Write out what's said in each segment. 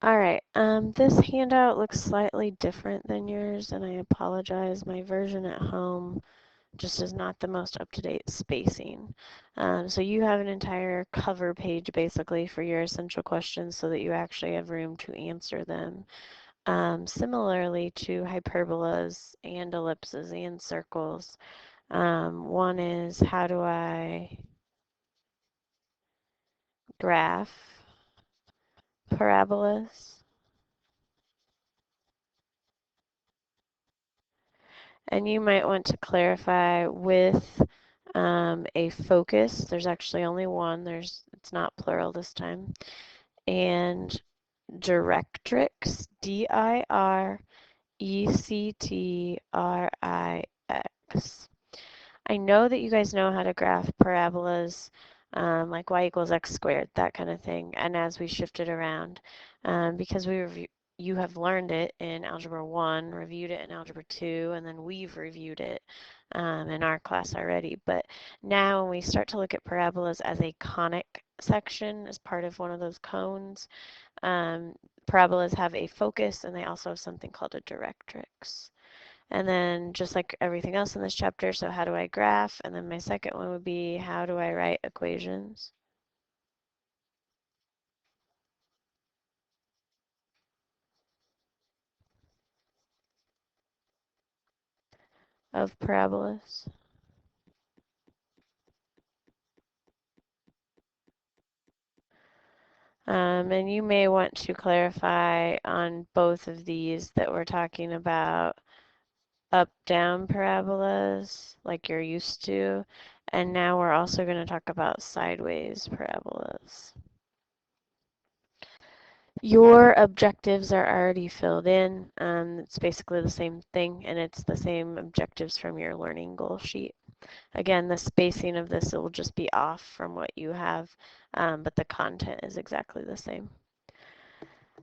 All right, this handout looks slightly different than yours, and I apologize. My version at home just is not the most up-to-date spacing. So you have an entire cover page basically for your essential questions so that you actually have room to answer them. Similarly to hyperbolas and ellipses and circles. One is how do I graph parabolas? And you might want to clarify with a focus. There's actually only one. It's not plural this time. And directrix, Directrix. I know that you guys know how to graph parabolas, like y equals x squared, that kind of thing, and as we shift it around, because you have learned it in Algebra 1, reviewed it in Algebra 2, and then we've reviewed it in our class already. But now when we start to look at parabolas as a conic section, as part of one of those cones, parabolas have a focus, and they also have something called a directrix. And then just like everything else in this chapter, so how do I graph? And then my second one would be how do I write equations of parabolas? And you may want to clarify on both of these that we're talking about up-down parabolas like you're used to. And now we're also going to talk about sideways parabolas. Your objectives are already filled in. It's basically the same thing, and it's the same objectives from your learning goal sheet. Again, the spacing of this will just be off from what you have, but the content is exactly the same.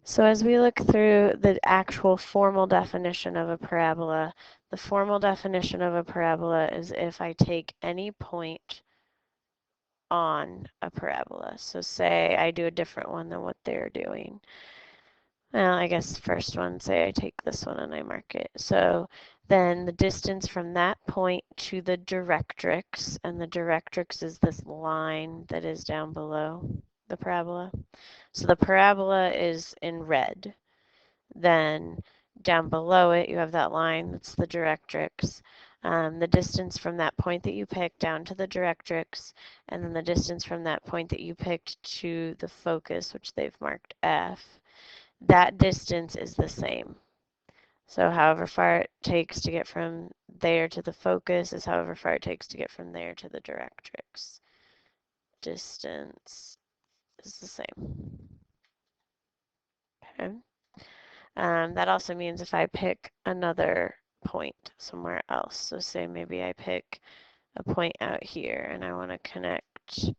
So as we look through the actual formal definition of a parabola, the formal definition of a parabola is if I take any point on a parabola. So say I do a different one than what they're doing. Well, I guess first one, say I take this one and I mark it. So then the distance from that point to the directrix, and the directrix is this line that is down below the parabola. So the parabola is in red. Then down below it, you have that line that's the directrix. The distance from that point that you picked down to the directrix, and then the distance from that point that you picked to the focus, which they've marked F, that distance is the same. So however far it takes to get from there to the focus is however far it takes to get from there to the directrix. Distance is the same. Okay. That also means if I pick another point somewhere else, so say maybe I pick a point out here and I want to connect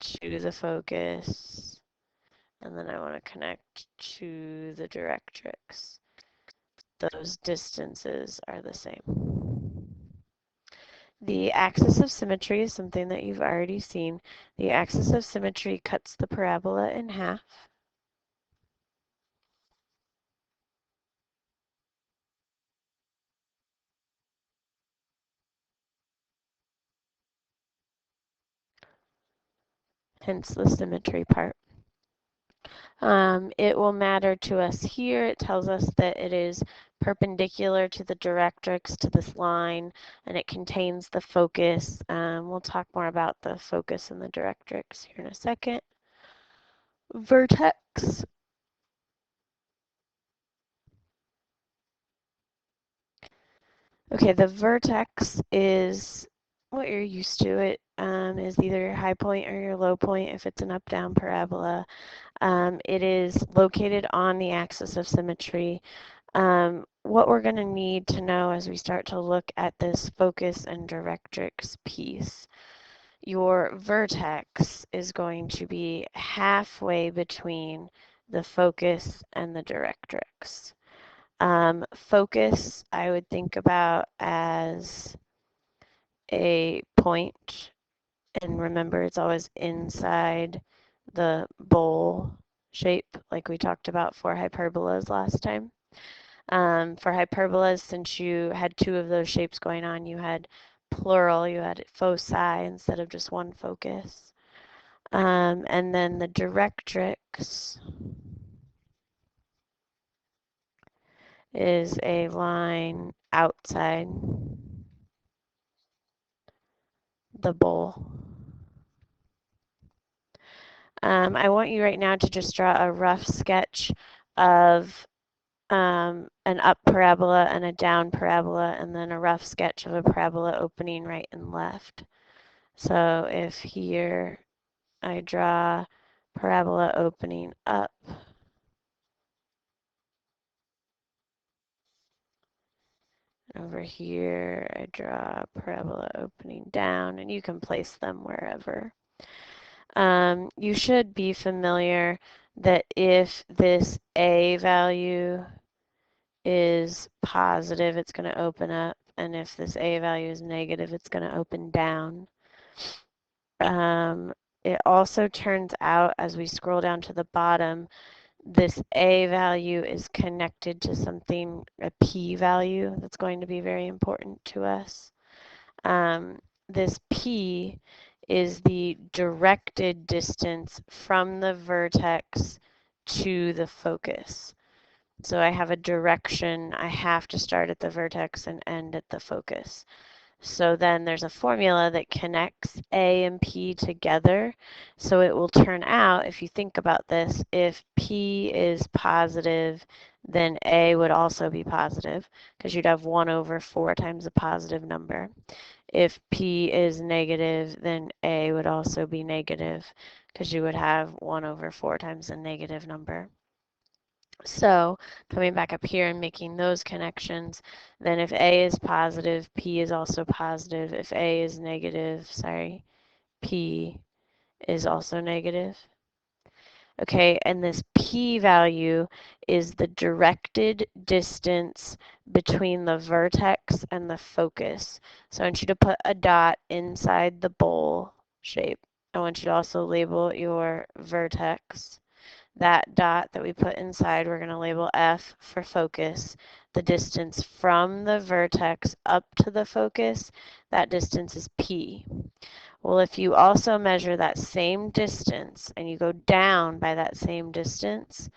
to the focus, and then I want to connect to the directrix. Those distances are the same. The axis of symmetry is something that you've already seen. The axis of symmetry cuts the parabola in half. Hence the symmetry part. It will matter to us here. It tells us that it is perpendicular to the directrix, to this line, and it contains the focus. We'll talk more about the focus and the directrix here in a second. Vertex. Okay, the vertex is what you're used to. It is either your high point or your low point if it's an up-down parabola. It is located on the axis of symmetry. What we're going to need to know as we start to look at this focus and directrix piece, your vertex is going to be halfway between the focus and the directrix. Focus, I would think about as a point, and remember it's always inside the bowl shape like we talked about for hyperbolas last time. For hyperbolas, since you had two of those shapes going on, you had plural, you had foci instead of just one focus. And then the directrix is a line outside the bowl. I want you right now to just draw a rough sketch of an up parabola and a down parabola, and then a rough sketch of a parabola opening right and left. So if here I draw parabola opening up, over here I draw parabola opening down, and you can place them wherever. You should be familiar that if this A value is positive, it's going to open up, and if this A value is negative, it's going to open down. It also turns out, as we scroll down to the bottom, this A value is connected to something, a P value, that's going to be very important to us. This P is the directed distance from the vertex to the focus. So I have a direction, I have to start at the vertex and end at the focus. So then there's a formula that connects A and P together. So it will turn out, if you think about this, if P is positive, then A would also be positive, because you'd have 1 over 4 times a positive number. If P is negative, then A would also be negative, because you would have 1 over 4 times a negative number. So coming back up here and making those connections, then if A is positive, P is also positive. If A is negative, P is also negative. Okay, and this P value is the directed distance between the vertex and the focus. So I want you to put a dot inside the bowl shape. I want you to also label your vertex. That dot that we put inside, we're going to label F for focus. The distance from the vertex up to the focus, that distance is P. Well, if you also measure that same distance and you go down by that same distance,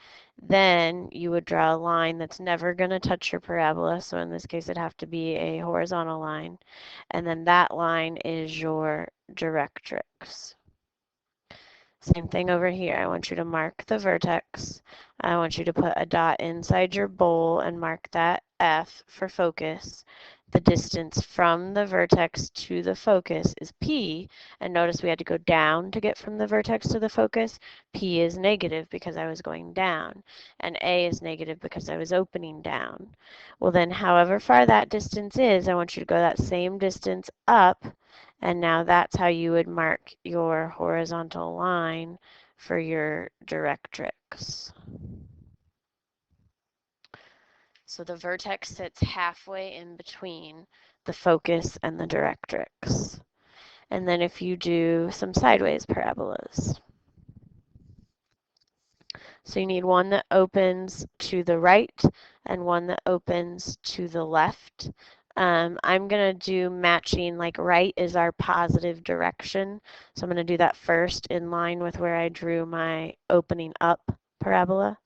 then you would draw a line that's never going to touch your parabola. So in this case, it'd have to be a horizontal line. And then that line is your directrix. Same thing over here. I want you to mark the vertex. I want you to put a dot inside your bowl and mark that F for focus. The distance from the vertex to the focus is P, and notice we had to go down to get from the vertex to the focus. P is negative because I was going down, and A is negative because I was opening down. Well then, however far that distance is, I want you to go that same distance up, and now that's how you would mark your horizontal line for your directrix. So the vertex sits halfway in between the focus and the directrix. And then if you do some sideways parabolas. So you need one that opens to the right and one that opens to the left. I'm going to do matching, like right is our positive direction. So I'm going to do that first in line with where I drew my opening up parabola.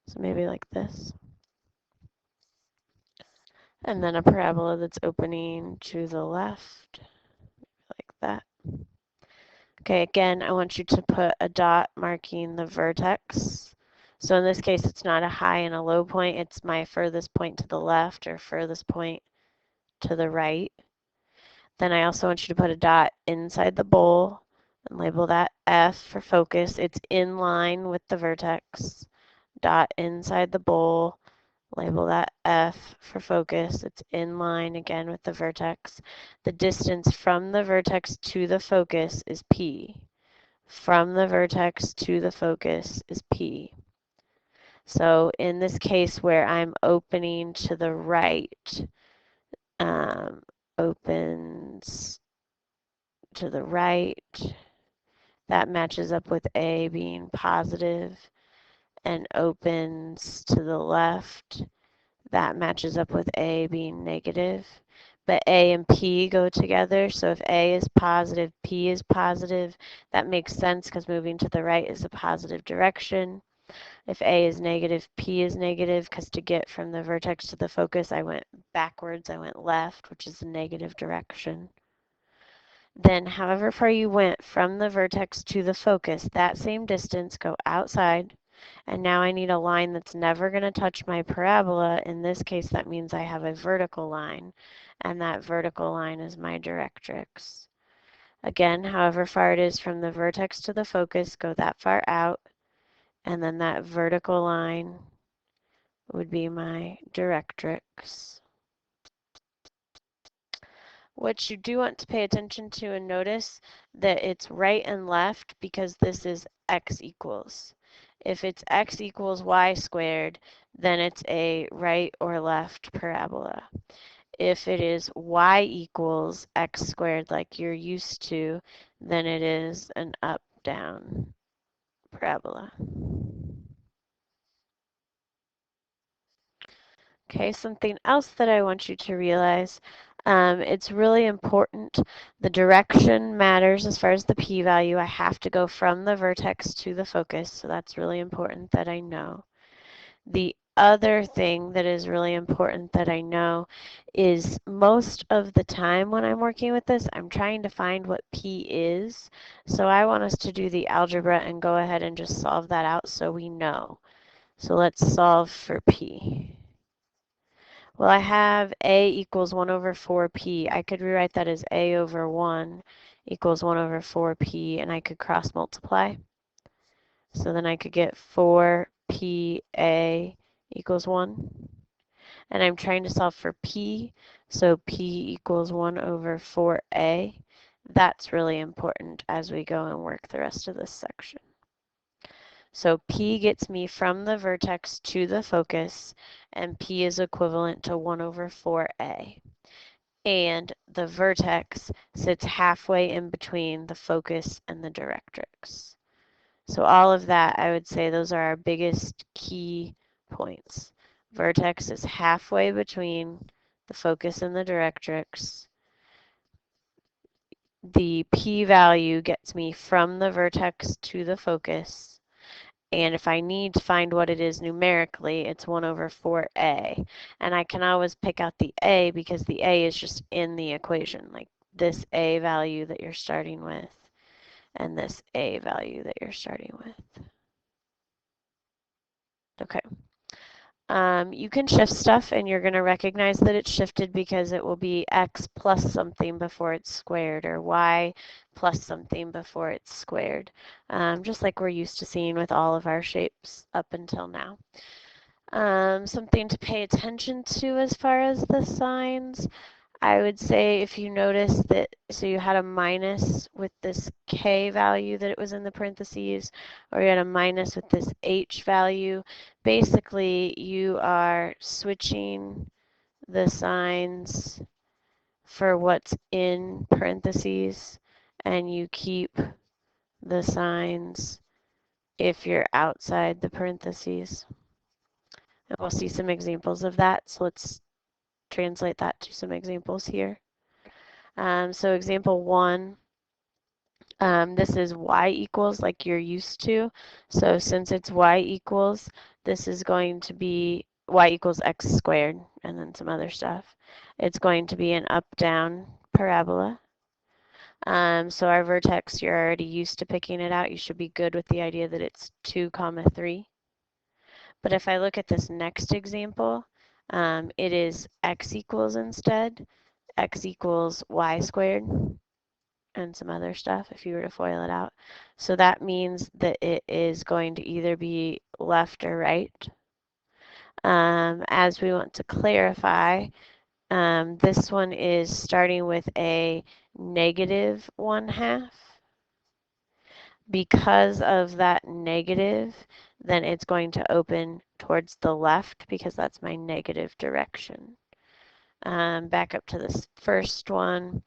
So maybe like this. And then a parabola that's opening to the left, like that. Okay, again, I want you to put a dot marking the vertex. So in this case, it's not a high and a low point, it's my furthest point to the left or furthest point to the right. Then I also want you to put a dot inside the bowl and label that F for focus. It's in line with the vertex. Dot inside the bowl, label that F for focus. It's in line again with the vertex. The distance from the vertex to the focus is P. From the vertex to the focus is P. So in this case where I'm opening to the right, opens to the right, that matches up with A being positive. and opens to the left, that matches up with A being negative. But A and P go together, so if A is positive, P is positive. That makes sense because moving to the right is a positive direction. If A is negative, P is negative, because to get from the vertex to the focus, I went backwards, I went left, which is the negative direction. Then however far you went from the vertex to the focus, that same distance, go outside. And now I need a line that's never going to touch my parabola. In this case, that means I have a vertical line, and that vertical line is my directrix. Again, however far it is from the vertex to the focus, go that far out, and then that vertical line would be my directrix. What you do want to pay attention to and notice that it's right and left because this is x equals. If it's x equals y squared, then it's a right or left parabola. If it is y equals x squared like you're used to, then it is an up-down parabola. Okay, something else that I want you to realize, it's really important. The direction matters as far as the p-value. I have to go from the vertex to the focus, so that's really important that I know. The other thing that is really important that I know is most of the time when I'm working with this, I'm trying to find what p is. So I want us to do the algebra and go ahead and just solve that out so we know. So let's solve for p. Well, I have a equals 1 over 4p. I could rewrite that as a over 1 equals 1 over 4p, and I could cross multiply. So then I could get 4pa equals 1. And I'm trying to solve for p, so p equals 1 over 4a. That's really important as we go and work the rest of this section. So P gets me from the vertex to the focus, and P is equivalent to 1 over 4a. And the vertex sits halfway in between the focus and the directrix. So all of that, I would say those are our biggest key points. Vertex is halfway between the focus and the directrix. The p-value gets me from the vertex to the focus. And if I need to find what it is numerically, it's 1 over 4a. And I can always pick out the a because the a is just in the equation, like this a value that you're starting with and this a value that you're starting with. Okay. You can shift stuff and you're going to recognize that it's shifted because it will be x plus something before it's squared or y plus something before it's squared, just like we're used to seeing with all of our shapes up until now. Something to pay attention to as far as the signs, I would say if you notice that, so you had a minus with this k value that it was in the parentheses, or you had a minus with this h value, basically you are switching the signs for what's in parentheses, and you keep the signs if you're outside the parentheses. And we'll see some examples of that, so let's translate that to some examples here. So example 1, this is y equals like you're used to. So since it's y equals, this is going to be y equals x squared and then some other stuff. It's going to be an up-down parabola. So our vertex, you're already used to picking it out. You should be good with the idea that it's 2, 3. But if I look at this next example, it is x equals instead. X equals y squared and some other stuff if you were to FOIL it out. So that means that it is going to either be left or right. As we want to clarify, this one is starting with a negative 1/2. Because of that negative, then it's going to open towards the left because that's my negative direction. Back up to this first one,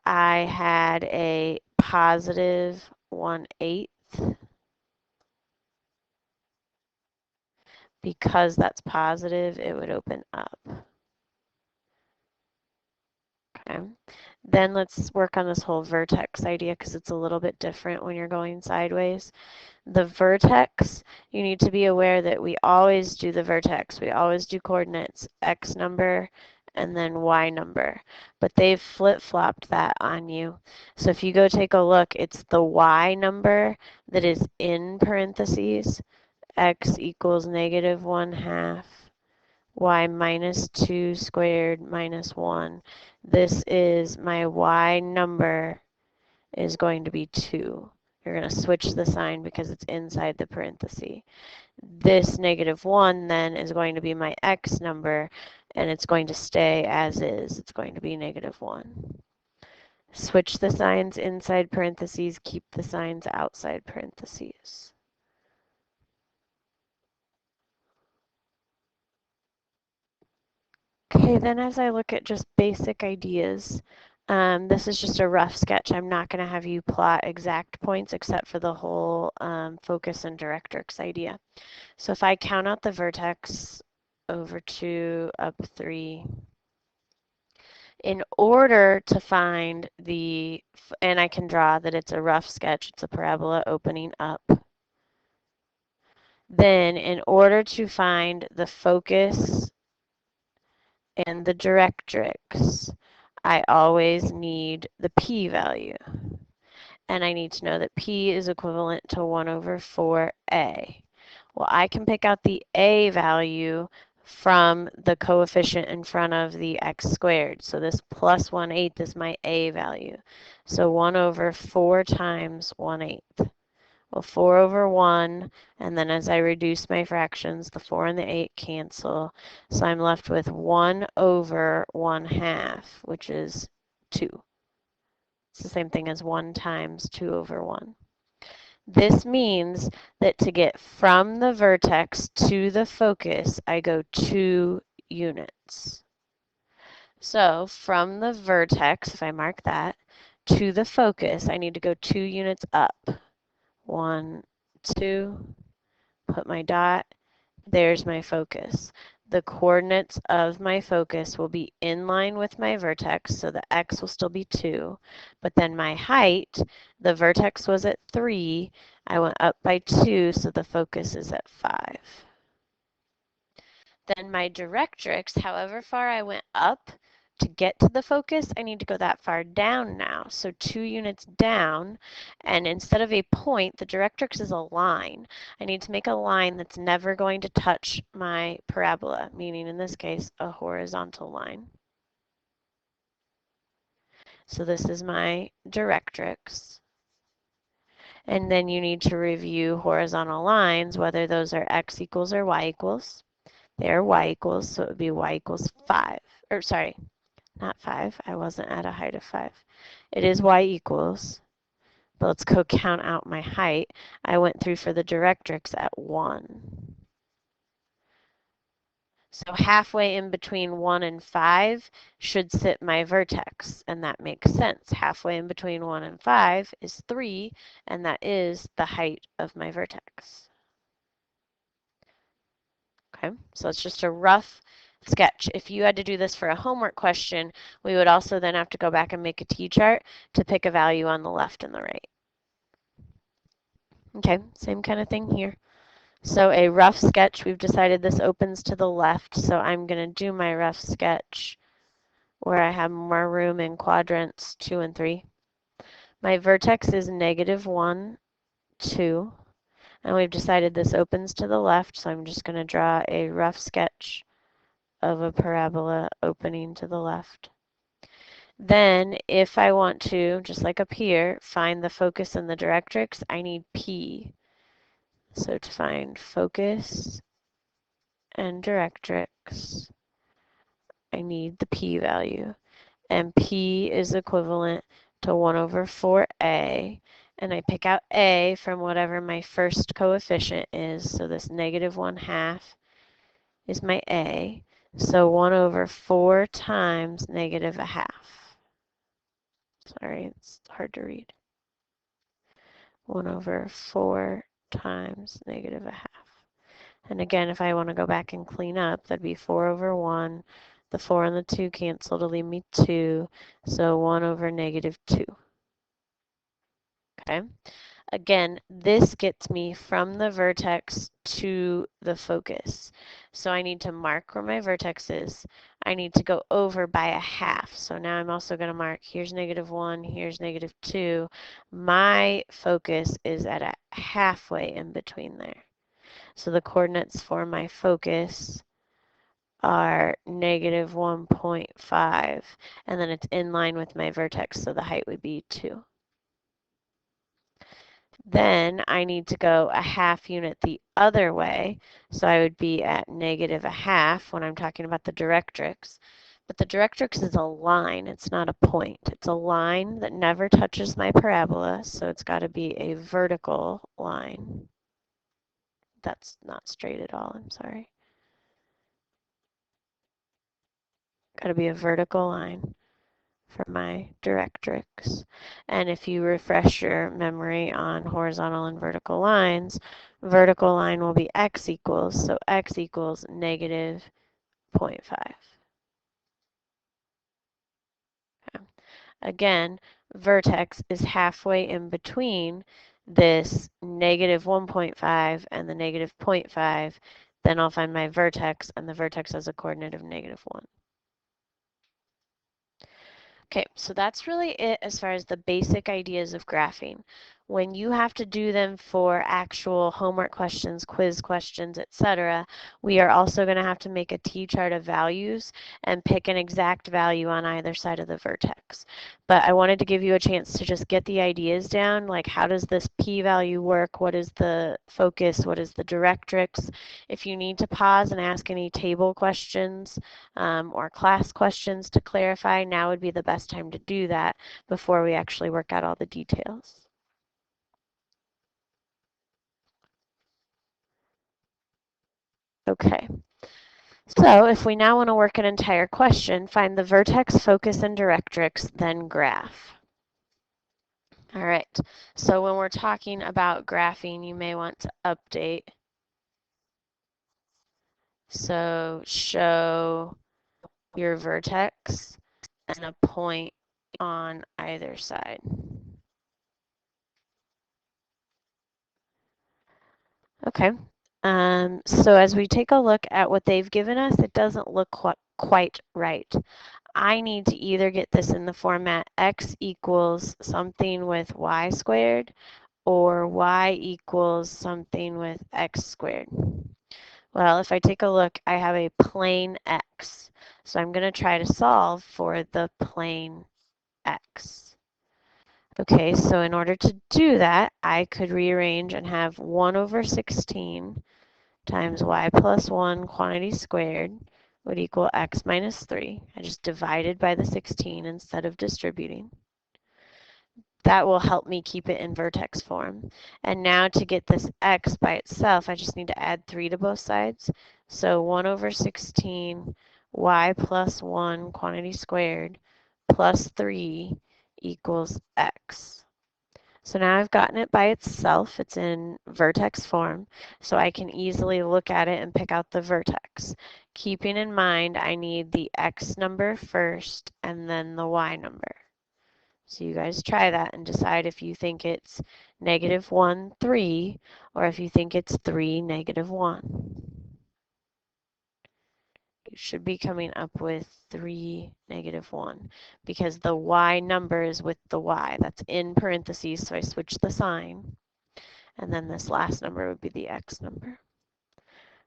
I had a positive 1/8. Because that's positive, it would open up. Okay. Then let's work on this whole vertex idea because it's a little bit different when you're going sideways. The vertex, you need to be aware that we always do the vertex. We always do coordinates, X number and then Y number. But they've flip-flopped that on you. So if you go take a look, it's the Y number that is in parentheses, X equals negative 1/2 y minus 2 squared minus 1. This is my y number is going to be 2. You're going to switch the sign because it's inside the parenthesis. This negative 1 then is going to be my x number, and it's going to stay as is. It's going to be negative 1. Switch the signs inside parentheses, keep the signs outside parentheses. Okay, then as I look at just basic ideas, this is just a rough sketch. I'm not going to have you plot exact points except for the whole focus and directrix idea. So if I count out the vertex, over 2, up 3, in order to find the, and I can draw that it's a rough sketch, it's a parabola opening up. Then in order to find the focus and the directrix, I always need the p-value. And I need to know that p is equivalent to 1 over 4a. Well, I can pick out the a value from the coefficient in front of the x squared. So this plus 1/8 is my a value. So 1 over 4 times 1/8. Well, 4 over 1, and then as I reduce my fractions, the 4 and the 8 cancel. So I'm left with 1 over 1/2, which is 2. It's the same thing as 1 times 2 over 1. This means that to get from the vertex to the focus, I go 2 units. So from the vertex, if I mark that, to the focus, I need to go 2 units up. 1, 2, put my dot, there's my focus. The coordinates of my focus will be in line with my vertex, so the x will still be 2, but then my height, the vertex was at 3, I went up by 2, so the focus is at 5. Then my directrix, however far I went up, to get to the focus, I need to go that far down now. So 2 units down, and instead of a point, the directrix is a line. I need to make a line that's never going to touch my parabola, meaning in this case, a horizontal line. So this is my directrix. And then you need to review horizontal lines, whether those are x equals or y equals. They are y equals, so it would be y equals 5. Or sorry, not 5. I wasn't at a height of 5. It is y equals, but let's go count out my height. I went through for the directrix at 1. So halfway in between 1 and 5 should sit my vertex, and that makes sense. Halfway in between 1 and 5 is 3, and that is the height of my vertex. Okay, so it's just a rough sketch. If you had to do this for a homework question, we would also then have to go back and make a t-chart to pick a value on the left and the right. Okay, same kind of thing here. So a rough sketch, we've decided this opens to the left, so I'm going to do my rough sketch where I have more room in quadrants 2 and 3. My vertex is -1, 2, and we've decided this opens to the left, so I'm just going to draw a rough sketch of a parabola opening to the left. Then if I want to, just like up here, find the focus and the directrix, I need P. So to find focus and directrix, I need the P value. And P is equivalent to 1 over 4A. And I pick out A from whatever my first coefficient is. So this -1/2 is my A. So 1 over 4 times -1/2. Sorry, it's hard to read. 1 over 4 times -1/2. And again, if I want to go back and clean up, that'd be 4 over 1. The 4 and the 2 cancel to leave me 2. So 1 over negative 2. Okay. Again, this gets me from the vertex to the focus. So I need to mark where my vertex is. I need to go over by a half. So now I'm also going to mark, here's negative 1, here's negative 2. My focus is at a halfway in between there. So the coordinates for my focus are negative 1.5, and then it's in line with my vertex, so the height would be 2. Then I need to go a half unit the other way, so I would be at negative a half when I'm talking about the directrix. But the directrix is a line, it's not a point. It's a line that never touches my parabola, so it's got to be a vertical line. That's not straight at all, I'm sorry. Got to be a vertical line for my directrix. And if you refresh your memory on horizontal and vertical lines, vertical line will be x equals, so x equals negative 0.5. Okay. Again, vertex is halfway in between this negative 1.5 and the negative 0.5. Then I'll find my vertex, and the vertex has a coordinate of negative 1. Okay, so that's really it as far as the basic ideas of graphing. When you have to do them for actual homework questions, quiz questions, etc., we are also going to have to make a t-chart of values and pick an exact value on either side of the vertex. But I wanted to give you a chance to just get the ideas down, like how does this p-value work, what is the focus, what is the directrix. If you need to pause and ask any table questions or class questions to clarify, now would be the best time to do that before we actually work out all the details. Okay, so if we now want to work an entire question, find the vertex, focus, and directrix, then graph. All right, so when we're talking about graphing, you may want to update. So show your vertex and a point on either side. Okay, so as we take a look at what they've given us, it doesn't look quite right. I need to either get this in the format x equals something with y squared or y equals something with x squared. Well, if I take a look, I have a plane x. So I'm going to try to solve for the plane x. Okay, so in order to do that, I could rearrange and have 1 over 16 times y plus 1 quantity squared would equal x minus 3. I just divided by the 16 instead of distributing. That will help me keep it in vertex form. And now to get this x by itself, I just need to add 3 to both sides. So 1 over 16 y plus 1 quantity squared plus 3 equals x. So now I've gotten it by itself. It's in vertex form, so I can easily look at it and pick out the vertex. Keeping in mind, I need the x number first and then the y number. So you guys try that and decide if you think it's negative 1, 3, or if you think it's 3, negative 1. You should be coming up with 3, negative 1, because the y number is with the y. That's in parentheses, so I switch the sign. And then this last number would be the x number.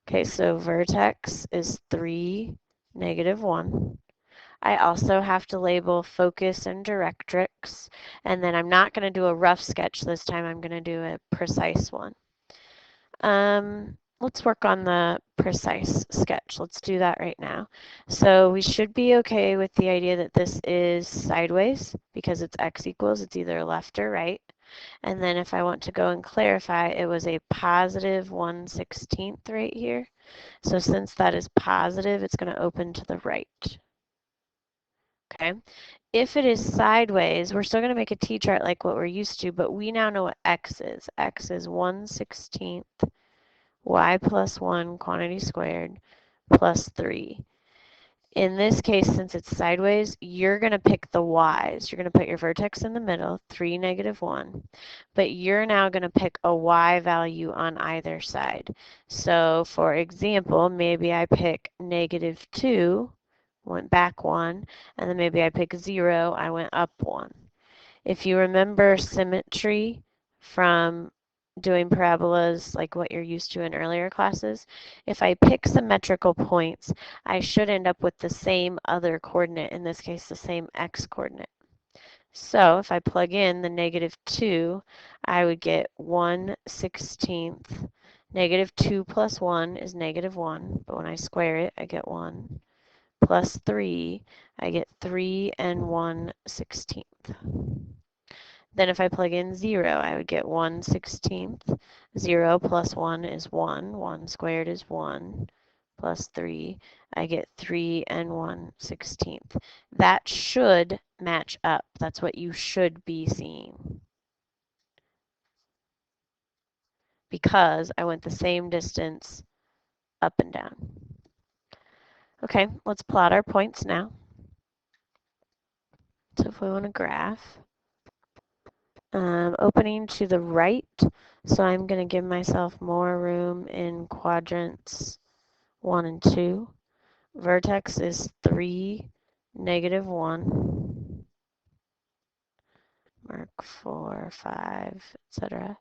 Okay, so vertex is 3, negative 1. I also have to label focus and directrix, and then I'm not going to do a rough sketch this time. I'm going to do a precise one. Let's work on the precise sketch. Let's do that right now. So we should be okay with the idea that this is sideways because it's x equals, it's either left or right. And then if I want to go and clarify, it was a positive 1/16 right here. So since that is positive, it's going to open to the right. Okay. If it is sideways, we're still going to make a t-chart like what we're used to, but we now know what x is. X is 1/16 y plus 1 quantity squared plus 3. In this case, since it's sideways, you're going to pick the y's. You're going to put your vertex in the middle, 3, negative 1. But you're now going to pick a y value on either side. So for example, maybe I pick negative 2, went back 1, and then maybe I pick 0, I went up 1. If you remember symmetry from doing parabolas like what you're used to in earlier classes, if I pick symmetrical points, I should end up with the same other coordinate, in this case the same x coordinate. So if I plug in the negative 2, I would get 1/16. Negative 2 plus 1 is negative 1, but when I square it, I get 1. Plus 3, I get 3 and 1/16. Then if I plug in 0, I would get 1/16. 0 plus 1 is 1. 1 squared is 1. Plus 3, I get 3 and 1/16. That should match up. That's what you should be seeing. Because I went the same distance up and down. Okay, let's plot our points now. So if we want to graph, opening to the right, so I'm going to give myself more room in quadrants 1 and 2. Vertex is 3, negative 1. Mark 4, 5, etc.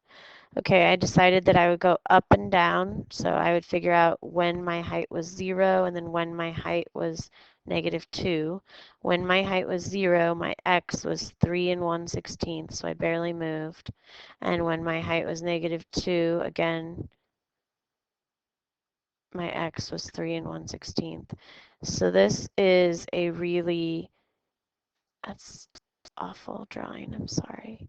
Okay, I decided that I would go up and down, so I would figure out when my height was 0 and then when my height was negative 2. When my height was 0, my x was 3 and 1/16, so I barely moved. And when my height was negative 2, again, my x was 3 and 1/16. So this is a really, that's awful drawing, I'm sorry.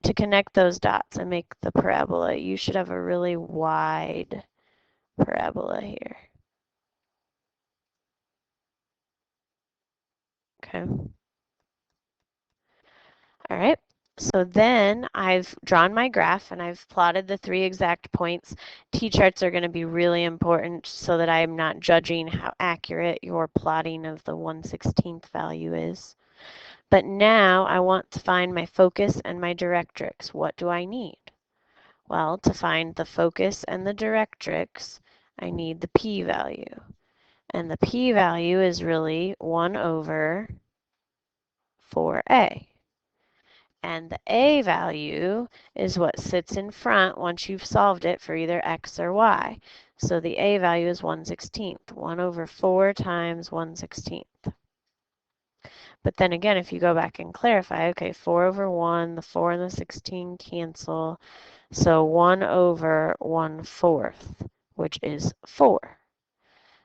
To connect those dots and make the parabola, you should have a really wide parabola here. Okay. All right. So then I've drawn my graph and I've plotted the 3 exact points. T-charts are going to be really important so that I'm not judging how accurate your plotting of the 1/16 value is. But now I want to find my focus and my directrix. What do I need? Well, to find the focus and the directrix, I need the p-value. And the p-value is really 1 over 4a. And the a value is what sits in front once you've solved it for either x or y. So the a value is 1/16. 1 over 4 times 1/16. But then again, if you go back and clarify, okay, 4 over 1, the 4 and the 16 cancel. So 1 over 1/4, which is 4.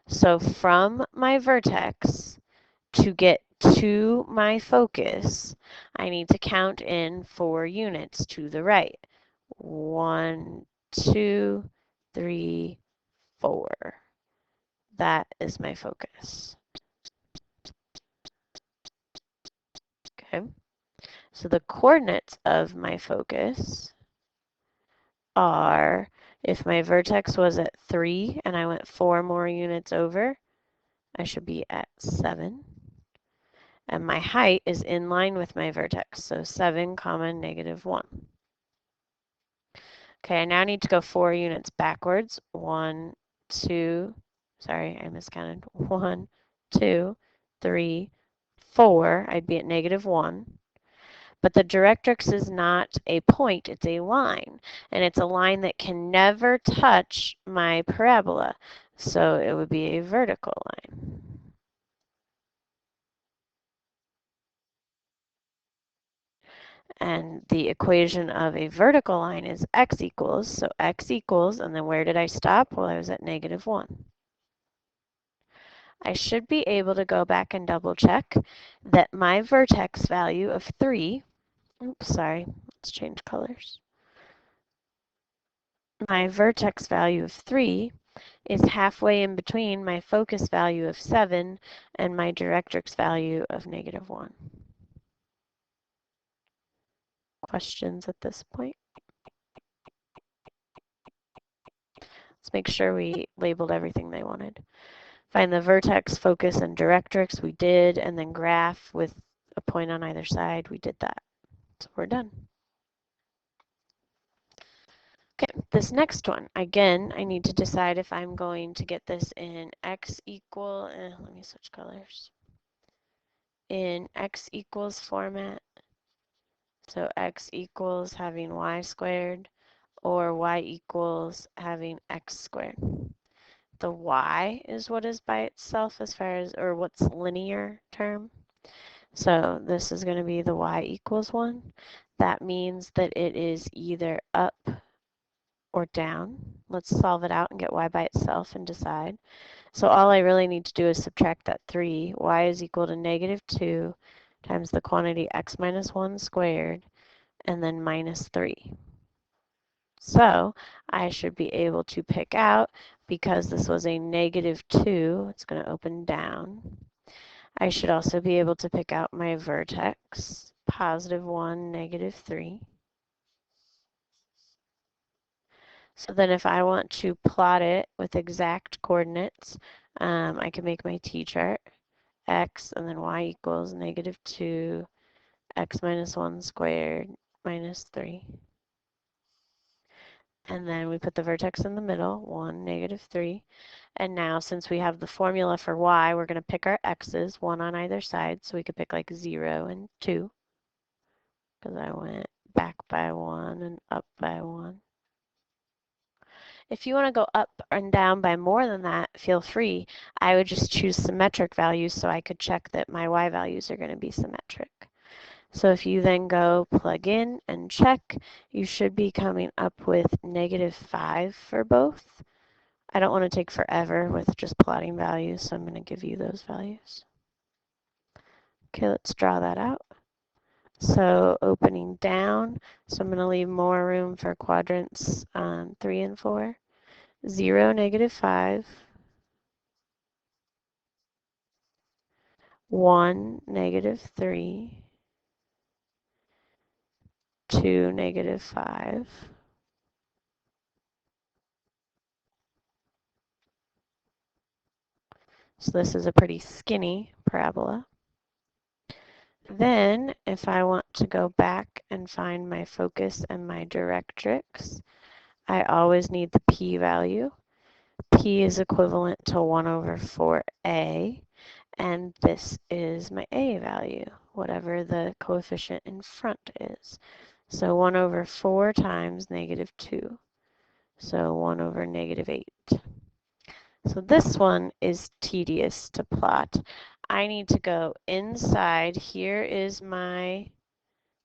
So from my vertex to get to my focus, I need to count in 4 units to the right. 1, 2, 3, 4. That is my focus. Okay. So the coordinates of my focus are, if my vertex was at 3 and I went 4 more units over, I should be at 7. And my height is in line with my vertex, so 7, negative 1. Okay, I now need to go 4 units backwards. 1, 2, sorry, I miscounted. 1, 2, 3, 4. I'd be at negative 1. But the directrix is not a point, it's a line. And it's a line that can never touch my parabola. So it would be a vertical line. And the equation of a vertical line is x equals, so x equals, and then where did I stop? Well, I was at negative 1. I should be able to go back and double check that my vertex value of 3, oops, sorry, let's change colors. My vertex value of 3 is halfway in between my focus value of 7 and my directrix value of negative 1. Questions at this point? Let's make sure we labeled everything they wanted. Find the vertex, focus, and directrix. We did, and then graph with a point on either side. We did that. So we're done. Okay, this next one, again, I need to decide if I'm going to get this in x equal, let me switch colors, in x equals format, so x equals having y squared, or y equals having x squared. The y is what is by itself as far as, or what's linear term. So this is going to be the y equals 1. That means that it is either up or down. Let's solve it out and get y by itself and decide. So all I really need to do is subtract that 3. Y is equal to negative 2 times the quantity x minus 1 squared, and then minus 3. So I should be able to pick out, because this was a negative 2, it's going to open down. I should also be able to pick out my vertex, positive 1, negative 3. So then if I want to plot it with exact coordinates, I can make my t-chart, x, and then y equals negative 2, x minus 1 squared, minus 3. And then we put the vertex in the middle, 1, negative 3. And now since we have the formula for y, we're going to pick our x's, 1 on either side, so we could pick like 0 and 2, because I went back by 1 and up by 1. If you want to go up and down by more than that, feel free. I would just choose symmetric values so I could check that my y values are going to be symmetric. So if you then go plug in and check, you should be coming up with negative 5 for both. I don't want to take forever with just plotting values, so I'm going to give you those values. Okay, let's draw that out. So opening down, so I'm going to leave more room for quadrants 3 and 4. 0, negative 5. 1, negative 3. 2, negative 5. So this is a pretty skinny parabola. Then, if I want to go back and find my focus and my directrix, I always need the p-value. P is equivalent to 1 over 4a, and this is my a value, whatever the coefficient in front is. So 1 over 4 times negative 2, so 1 over negative 8. So this one is tedious to plot. I need to go inside. Here is my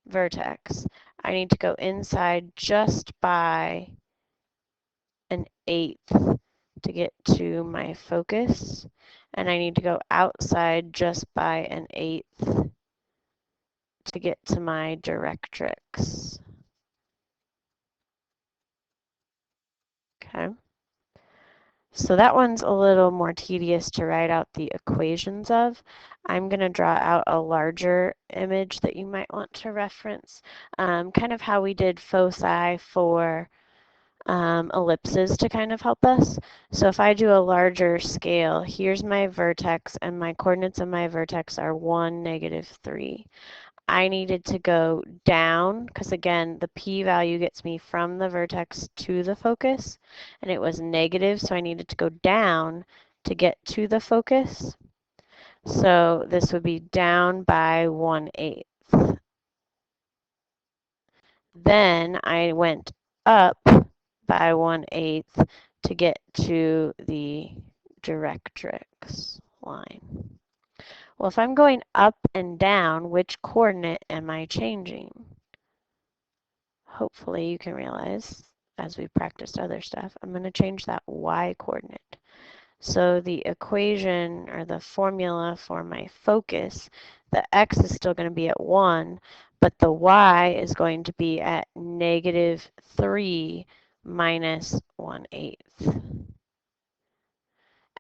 vertex. I need to go inside just by an 1/8 to get to my focus, and I need to go outside just by an 1/8 to get to my directrix. Okay. So that one's a little more tedious to write out the equations of. I'm going to draw out a larger image that you might want to reference, kind of how we did foci for ellipses to kind of help us. So if I do a larger scale, here's my vertex, and my coordinates of my vertex are 1, negative 3. I needed to go down because, again, the p-value gets me from the vertex to the focus, and it was negative, so I needed to go down to get to the focus. So this would be down by 1/8. Then I went up by 1/8 to get to the directrix line. Well, if I'm going up and down, which coordinate am I changing? Hopefully you can realize, as we've practiced other stuff, I'm going to change that y coordinate. So the equation or the formula for my focus, the x is still going to be at 1, but the y is going to be at negative 3 minus 1/8.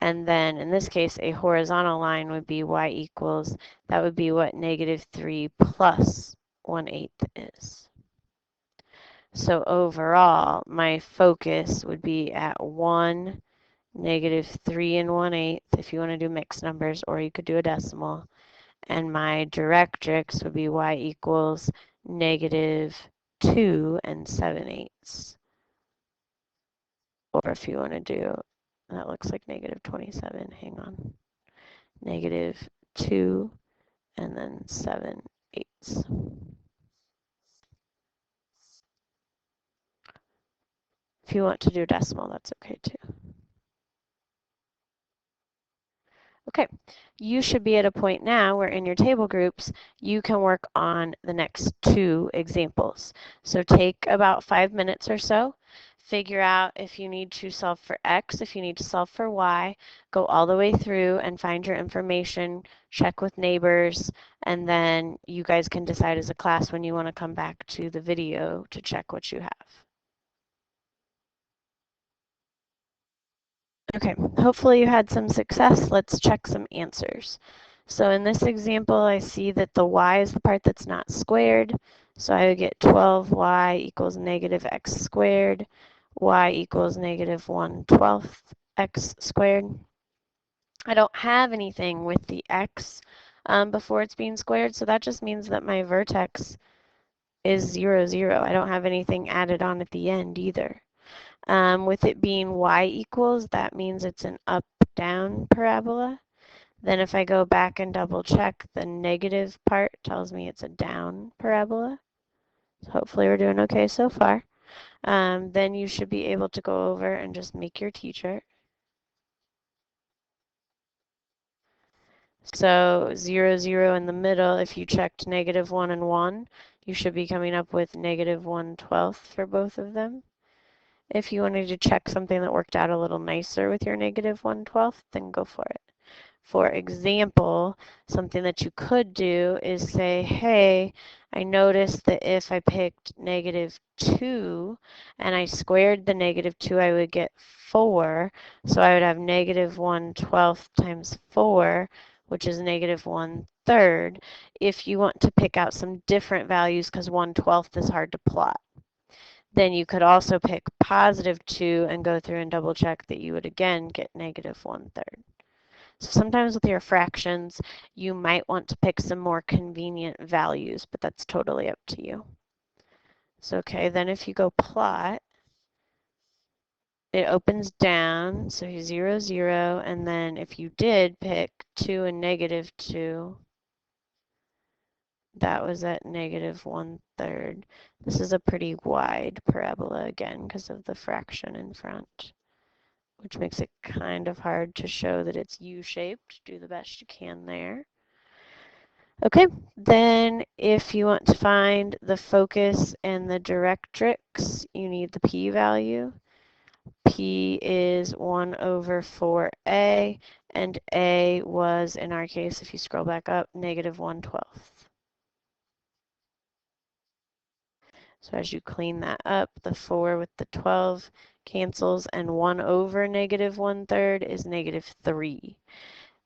And then in this case, a horizontal line would be y equals, that would be what negative 3 plus 1/8 is. So overall, my focus would be at 1, negative 3 1/8 if you want to do mixed numbers, or you could do a decimal. And my directrix would be y equals negative 2 7/8. Or if you want to do, that looks like negative 27, hang on. Negative 2 and then 7/8. If you want to do decimal, that's okay too. Okay, you should be at a point now where in your table groups, you can work on the next 2 examples. So take about 5 minutes or so, figure out if you need to solve for x, if you need to solve for y, go all the way through and find your information, check with neighbors, and then you guys can decide as a class when you want to come back to the video to check what you have. Okay, hopefully you had some success. Let's check some answers. So in this example, I see that the y is the part that's not squared. So I would get 12y equals negative x squared. Y equals negative 1/12 x squared. I don't have anything with the x before it's being squared, so that just means that my vertex is 0, 0. I don't have anything added on at the end either. With it being y equals, that means it's an up-down parabola. Then if I go back and double check, the negative part tells me it's a down parabola. So hopefully we're doing okay so far. Then you should be able to go over and just make your t-chart. So 0, 0 in the middle, if you checked negative 1 and 1, you should be coming up with negative 1/12 for both of them. If you wanted to check something that worked out a little nicer with your negative 1/12, then go for it. For example, something that you could do is say, hey, I noticed that if I picked negative 2 and I squared the negative 2, I would get 4. So I would have negative 1/12 times 4, which is negative 1/3. If you want to pick out some different values because 1/12 is hard to plot. Then you could also pick positive 2 and go through and double check that you would again get negative 1/3. So sometimes with your fractions, you might want to pick some more convenient values, but that's totally up to you. So okay, then if you go plot, it opens down, so 0, 0, and then if you did pick 2 and negative 2, that was at negative 1/3. This is a pretty wide parabola again because of the fraction in front, which makes it kind of hard to show that it's U-shaped. Do the best you can there. Okay, then if you want to find the focus and the directrix, you need the p-value. P is 1/4a, and a was, in our case, if you scroll back up, negative 1/12. So as you clean that up, the 4 with the 12 cancels, and 1/negative 1/3 is negative 3.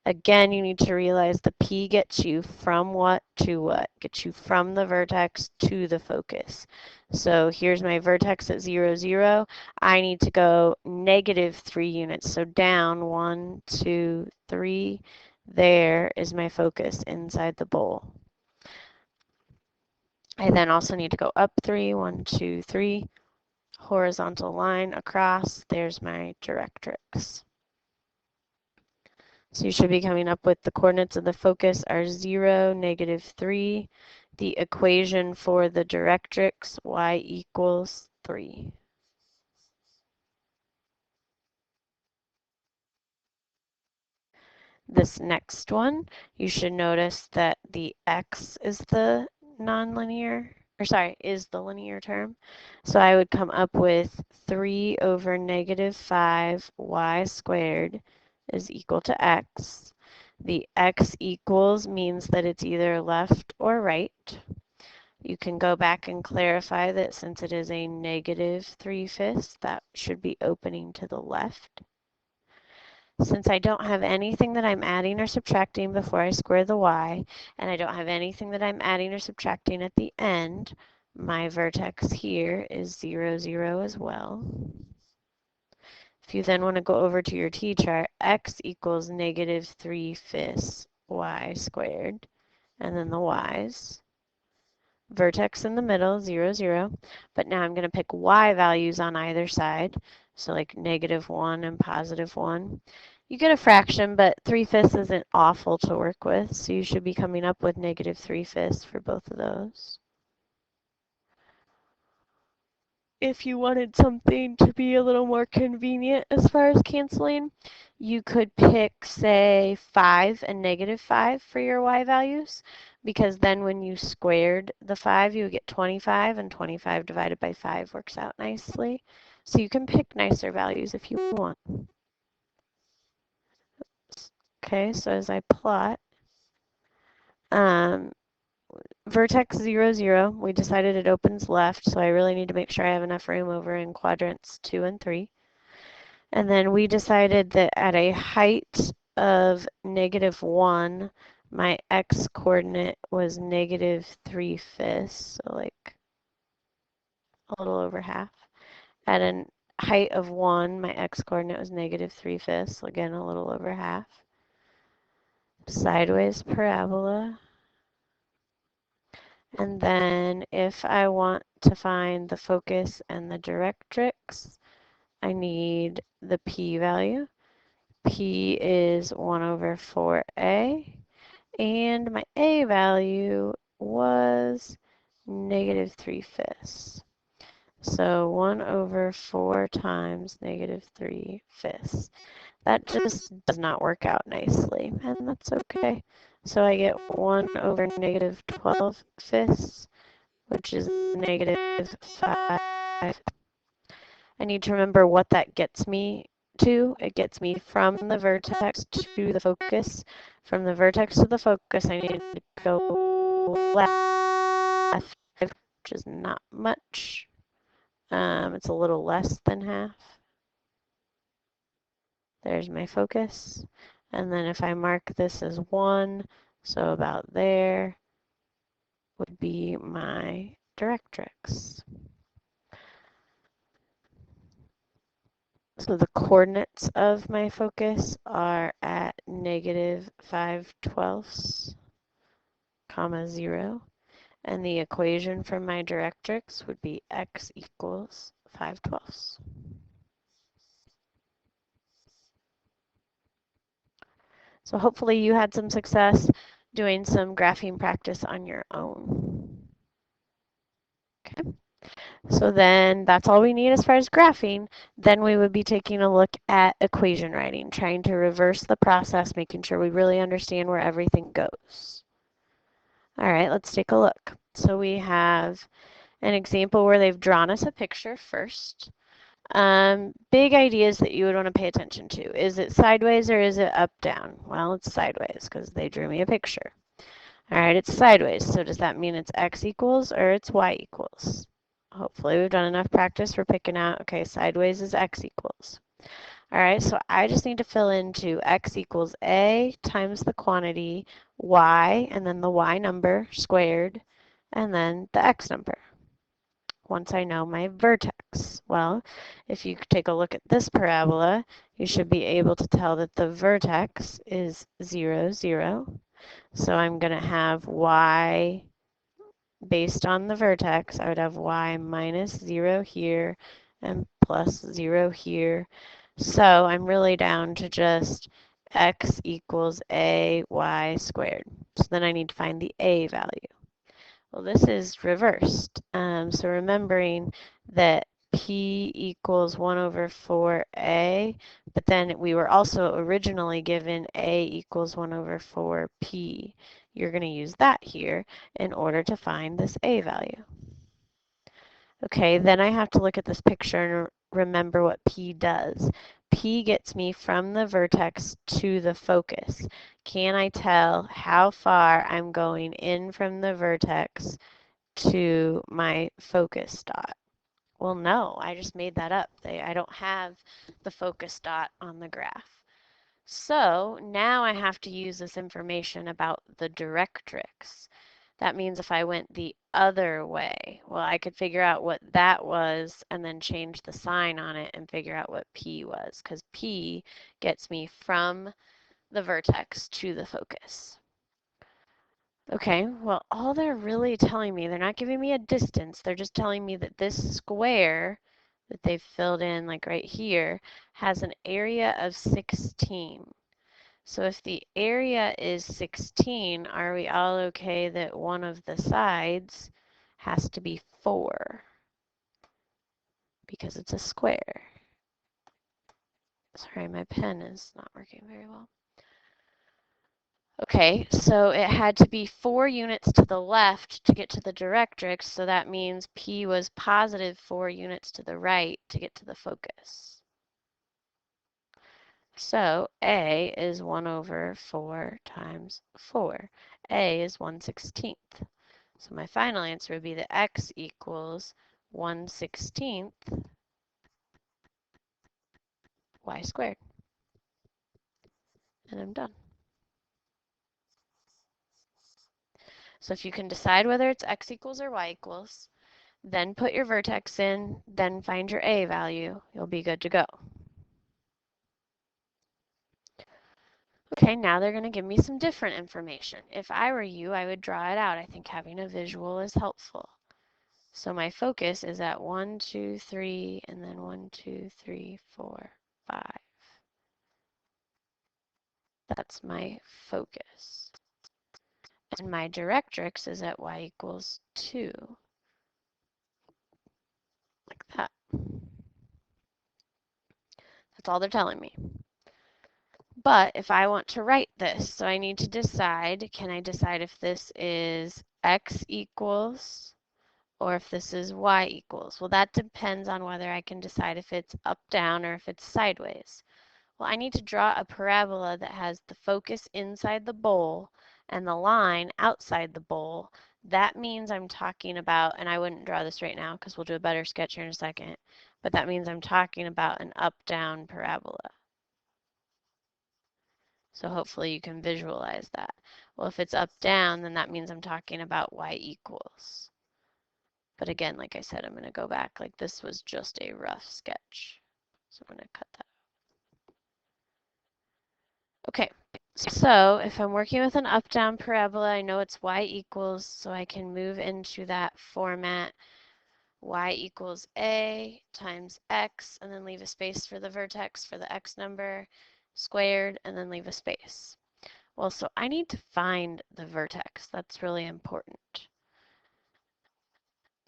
Again, you need to realize the P gets you from what to what? Gets you from the vertex to the focus. So here's my vertex at 0, 0. I need to go negative 3 units. So down 1, 2, 3. There is my focus inside the bowl. I then also need to go up 3, 1, 2, 3. Horizontal line across. There's my directrix. So you should be coming up with the coordinates of the focus are 0, negative 3. The equation for the directrix, y equals 3. This next one, you should notice that the x is the nonlinear, or sorry, is the linear term. So I would come up with 3/negative 5 y squared is equal to x. The x equals means that it's either left or right. You can go back and clarify that since it is a negative 3/5, that should be opening to the left. Since I don't have anything that I'm adding or subtracting before I square the y, and I don't have anything that I'm adding or subtracting at the end, My vertex here is 0, 0 as well. If you then want to go over to your t-chart, x equals negative 3/5 y squared, and then the y's. Vertex in the middle, 0, 0. But now I'm going to pick y values on either side, so like -1 and +1. You get a fraction, but 3/5 isn't awful to work with, so you should be coming up with -3/5 for both of those. If you wanted something to be a little more convenient as far as canceling, you could pick, say, 5 and -5 for your y values, because then when you squared the 5, you would get 25, and 25 divided by 5 works out nicely. So you can pick nicer values if you want. Okay, so as I plot, vertex 0, 0, we decided it opens left, so I really need to make sure I have enough room over in quadrants 2 and 3. And then we decided that at a height of -1, my x coordinate was -3/5, so like a little over half. At a height of 1, my x coordinate was -3/5, so again a little over half. Sideways parabola. And then if I want to find the focus and the directrix, I need the p-value. P is 1 over 4a, and my a value was -3/5. So 1 over 4 times -3/5. That just does not work out nicely, and that's okay. So I get 1 over -12/5, which is -5. I need to remember what that gets me to. It gets me from the vertex to the focus. From the vertex to the focus, I need to go left, which is not much. It's a little less than half. There's my focus. And then if I mark this as 1, so about there would be my directrix. So the coordinates of my focus are at -5/12, comma 0. And the equation for my directrix would be x equals 5/12. So hopefully you had some success doing some graphing practice on your own. Okay. So then that's all we need as far as graphing. Then we would be taking a look at equation writing, trying to reverse the process, making sure we really understand where everything goes. All right, let's take a look. So we have an example where they've drawn us a picture first. Big ideas that you would want to pay attention to. Is it sideways or is it up down? Well, it's sideways because they drew me a picture. All right, it's sideways. So does that mean it's x equals or it's y equals? Hopefully we've done enough practice for picking out, okay, sideways is x equals. All right, so I just need to fill into x equals a times the quantity y, and then the y number squared, and then the x number. Once I know my vertex, well, if you take a look at this parabola, you should be able to tell that the vertex is 0, 0. So I'm going to have y based on the vertex. I would have y minus 0 here and plus 0 here. So I'm really down to just x equals a y squared. So then I need to find the a value. Well, this is reversed. So remembering that p equals 1 over 4a, but then we were also originally given a equals 1 over 4p. You're going to use that here in order to find this a value. Okay, then I have to look at this picture and remember what p does. P gets me from the vertex to the focus. Can I tell how far I'm going in from the vertex to my focus dot? Well, no, I just made that up. I don't have the focus dot on the graph. So now I have to use this information about the directrix. That means if I went the other way, well, I could figure out what that was and then change the sign on it and figure out what P was, because P gets me from the vertex to the focus. Okay, well, all they're really telling me, they're not giving me a distance, they're just telling me that this square that they've filled in, like right here, has an area of 16. So if the area is 16, are we all okay that one of the sides has to be 4? Because it's a square. Sorry, my pen is not working very well. Okay, so it had to be 4 units to the left to get to the directrix, so that means P was positive 4 units to the right to get to the focus. So A is 1 over 4 times 4. A is 1/16. So my final answer would be that x equals 1/16 y squared. And I'm done. So if you can decide whether it's x equals or y equals, then put your vertex in, then find your a value, you'll be good to go. Okay, now they're going to give me some different information. If I were you, I would draw it out. I think having a visual is helpful. So my focus is at 1, 2, 3, and then 1, 2, 3, 4, 5. That's my focus. And my directrix is at y equals 2, like that. That's all they're telling me. But if I want to write this, so I need to decide, can I decide if this is x equals or if this is y equals? Well, that depends on whether I can decide if it's up, down, or if it's sideways. Well, I need to draw a parabola that has the focus inside the bowl and the line outside the bowl. That means I'm talking about, and I wouldn't draw this right now because we'll do a better sketch here in a second, but that means I'm talking about an up-down parabola. So hopefully you can visualize that. Well, if it's up-down, then that means I'm talking about y equals. But again, like I said, I'm going to go back like this was just a rough sketch. So I'm going to cut that. Okay, so if I'm working with an up-down parabola, I know it's y equals, so I can move into that format. Y equals a times x, and then leave a space for the vertex for the x number, squared, and then leave a space. Well, so I need to find the vertex. That's really important.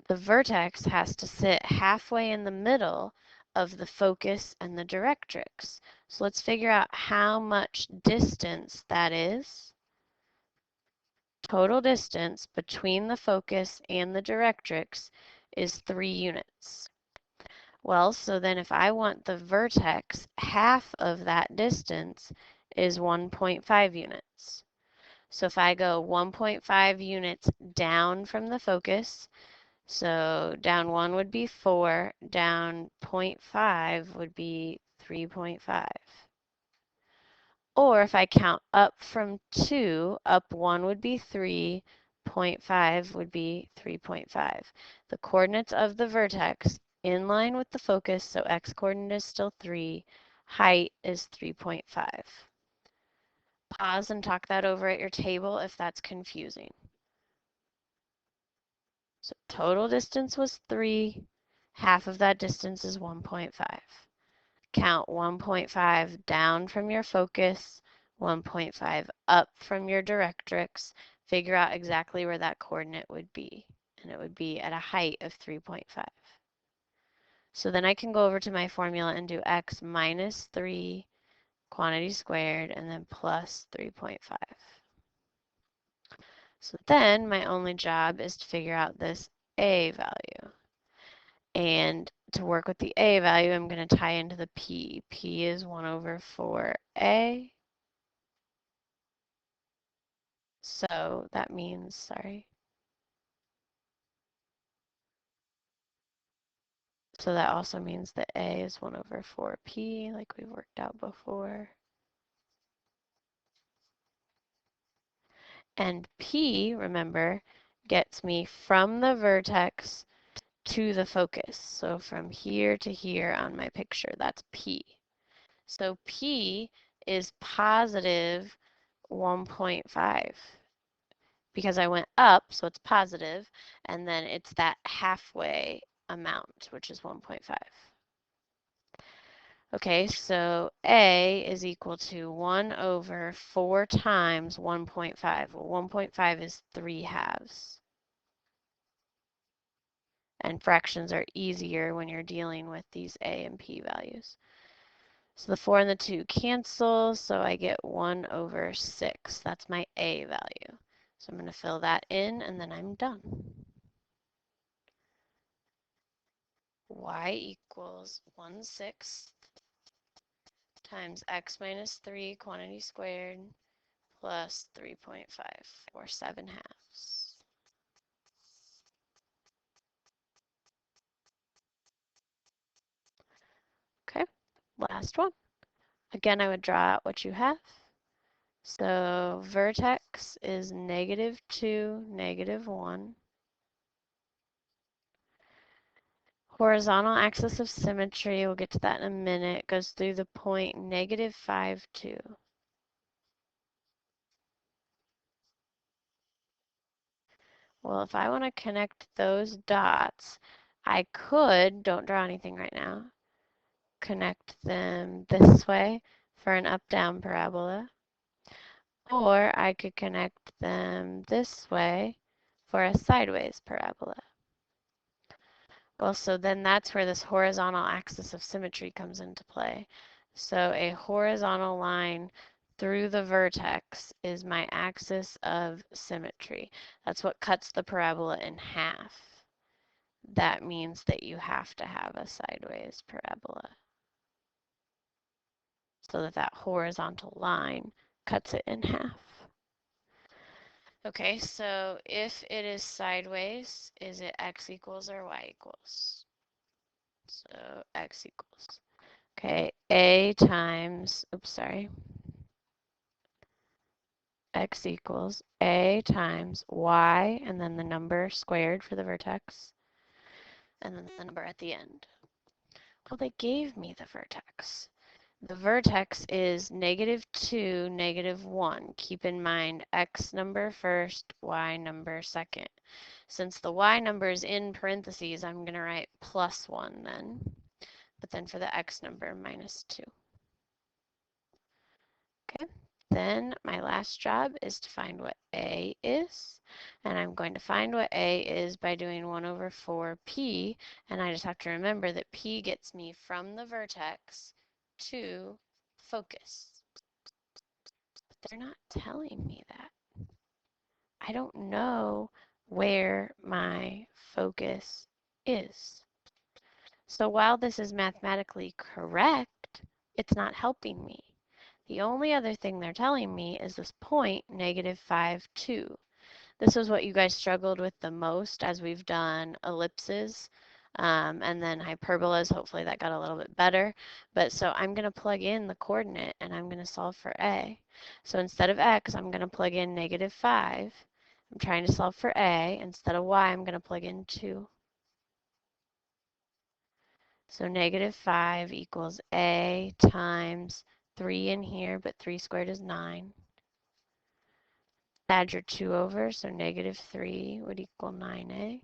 The vertex has to sit halfway in the middle of the focus and the directrix. So let's figure out how much distance that is. Total distance between the focus and the directrix is 3 units. Well, so then if I want the vertex, half of that distance is 1.5 units. So if I go 1.5 units down from the focus, so down 1 would be 4, down 0.5 would be 3.5. Or if I count up from 2, up 1 would be 3, 0.5 would be 3.5. The coordinates of the vertex in line with the focus, so x coordinate is still 3, height is 3.5. Pause and talk that over at your table if that's confusing. So total distance was 3, half of that distance is 1.5. Count 1.5 down from your focus, 1.5 up from your directrix, figure out exactly where that coordinate would be, and it would be at a height of 3.5. So then I can go over to my formula and do x minus 3 quantity squared and then plus 3.5. So then my only job is to figure out this a value. And to work with the a value, I'm going to tie into the p. P is 1 over 4a. So that means, sorry. So that also means that a is 1 over 4p, like we worked out before. And p, remember, gets me from the vertex to the focus. So from here to here on my picture, that's P. So P is positive 1.5 because I went up, so it's positive, and then it's that halfway amount, which is 1.5. Okay, so A is equal to 1 over 4 times 1.5. Well, 1.5 is 3/2. And fractions are easier when you're dealing with these A and P values. So the 4 and the 2 cancel, so I get 1 over 6. That's my A value. So I'm going to fill that in, and then I'm done. Y equals 1/6 times x minus 3 quantity squared plus 3.5, or 7/2. Okay, last one. Again, I would draw out what you have. So vertex is -2, -1. Horizontal axis of symmetry, we'll get to that in a minute, goes through the point -5, 2. Well, if I want to connect those dots, I could, don't draw anything right now, connect them this way for an up-down parabola, or I could connect them this way for a sideways parabola. Well, so then that's where this horizontal axis of symmetry comes into play. So a horizontal line through the vertex is my axis of symmetry. That's what cuts the parabola in half. That means that you have to have a sideways parabola so that that horizontal line cuts it in half. Okay, so if it is sideways, is it x equals or y equals? So x equals. Okay, a times, oops, sorry, x equals a times y, and then the number squared for the vertex, and then the number at the end. Well, they gave me the vertex. The vertex is -2, -1. Keep in mind x number first, y number second. Since the y number is in parentheses, I'm going to write +1 then. But then for the x number, -2. Okay, then my last job is to find what A is. And I'm going to find what A is by doing 1 over 4P. And I just have to remember that P gets me from the vertex to focus. But they're not telling me that. I don't know where my focus is. So while this is mathematically correct, it's not helping me. The only other thing they're telling me is this point, -5, 2. This is what you guys struggled with the most as we've done ellipses and then hyperbolas. Hopefully that got a little bit better. But so I'm going to plug in the coordinate and I'm going to solve for A. So instead of x, I'm going to plug in -5. I'm trying to solve for A. Instead of y, I'm going to plug in 2. So -5 equals A times 3 in here, but 3 squared is 9. Add your 2 over, so -3 would equal 9A.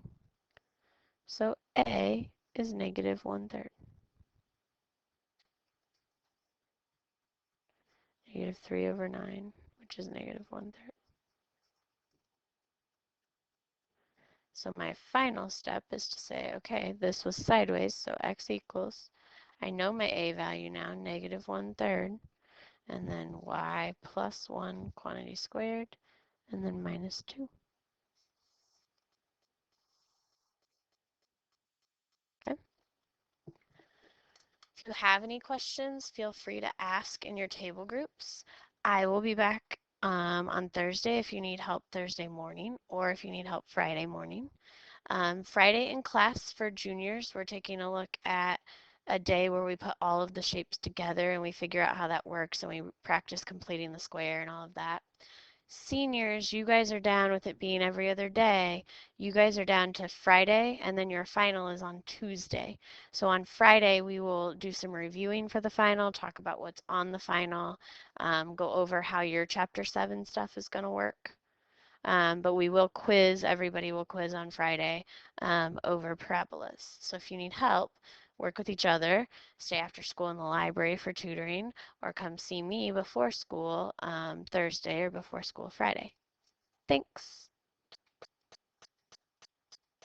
So A is -1/3. -3 over 9, which is -1/3. So my final step is to say, okay, this was sideways, so x equals, I know my A value now, -1/3, and then y plus 1 quantity squared, and then -2. Okay. If you have any questions, feel free to ask in your table groups. I will be back on Thursday if you need help Thursday morning, or if you need help Friday morning. Friday in class for juniors, we're taking a look at a day where we put all of the shapes together and we figure out how that works and we practice completing the square and all of that. Seniors, you guys are down with it being every other day. You guys are down to Friday, and then your final is on Tuesday. So on Friday, we will do some reviewing for the final, talk about what's on the final, go over how your Chapter 7 stuff is going to work. But we will quiz, everybody will quiz on Friday over parabolas. So if you need help, work with each other, stay after school in the library for tutoring, or come see me before school Thursday or before school Friday. Thanks.